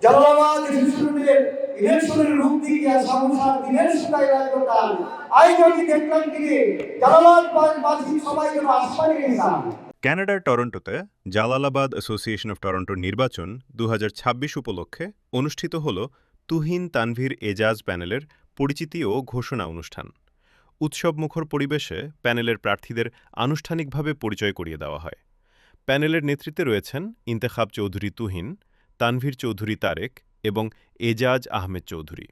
জালালাবাদ শিশুদের ইলেকশনের রূপ দিয়ে সংসার দিনের সুতাই রাখতাম আই যদি দেখলাম দিকে জালালাবাদবাসী সবাই যেন আসমানে গেছিলাম। কানাডার টরন্টোতে জালালাবাদ অ্যাসোসিয়েশন অফ টরন্টোর নির্বাচন ২০২৬ উপলক্ষে অনুষ্ঠিত হল তুহিন তানভীর এজাজ প্যানেলের পরিচিতি ও ঘোষণা অনুষ্ঠান। উৎসবমুখর পরিবেশে প্যানেলের প্রার্থীদের আনুষ্ঠানিকভাবে পরিচয় করিয়ে দেওয়া হয়। প্যানেলের নেতৃত্বে রয়েছেন ইন্তেখাব চৌধুরী তুহিন, তানভীর চৌধুরী তারেক এবং এজাজ আহমেদ চৌধুরী।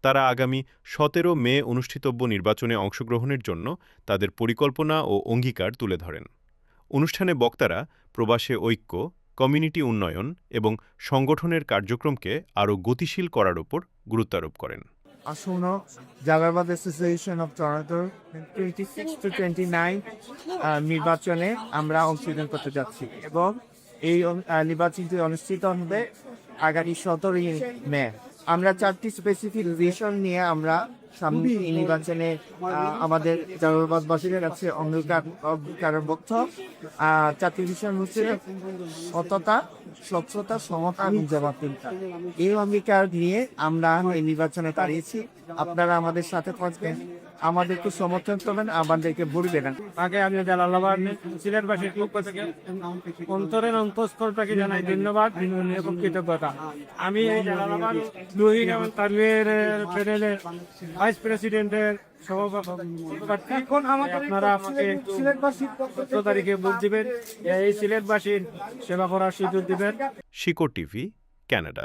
তারা আগামী ১৭ মে অনুষ্ঠিতব্য নির্বাচনে অংশগ্রহণের জন্য তাদের পরিকল্পনা ও অঙ্গীকার তুলে ধরেন। অনুষ্ঠানে বক্তারা প্রবাসে ঐক্য, কমিউনিটি উন্নয়ন এবং সংগঠনের কার্যক্রমকে আরও গতিশীল করার ওপর গুরুত্বারোপ করেন। আসন্ন Jalalabad association of Toronto 26 to 29 নির্বাচনে আমরা অংশগ্রহণ করতে যাচ্ছি এবং এই নির্বাচনটি অনুষ্ঠিত হবে আগামী 17 মে। আমরা 4টি স্পেসিফিক ভিশন নিয়ে আমরা সামনে এই নির্বাচনে আমাদের জালালাবাদবাসীদের কাছে অঙ্গীকারবদ্ধ। 4টি ভিশন হচ্ছে সততা, স্বচ্ছতা, সমতা এবং জবাবদিহিতা। এই অঙ্গীকার নিয়ে আমরা এই নির্বাচনে দাঁড়িয়েছি। আপনারা আমাদের সাথে থাকবেন, আমাদেরকে সমর্থন করবেন, আমাদেরকে ভোট দেবেন। আগে আমি জালালাবাদ সিলেটবাসীর পক্ষ থেকে অন্তরের অন্তঃস্থলটাকে জানাই ধন্যবাদ এবং কৃতজ্ঞতা। আমি এই জালালাবাদ তুহিন এবং তানভীর প্যানেলের ভাইস প্রেসিডেন্টের সভাপতি। এখন আপনারা আমাকে ১৪ তারিখে ভোট দিবেন, এই সিলেটবাসীর সেবা করার সুযোগ দিবেন। শিকড় টিভি, কানাডা।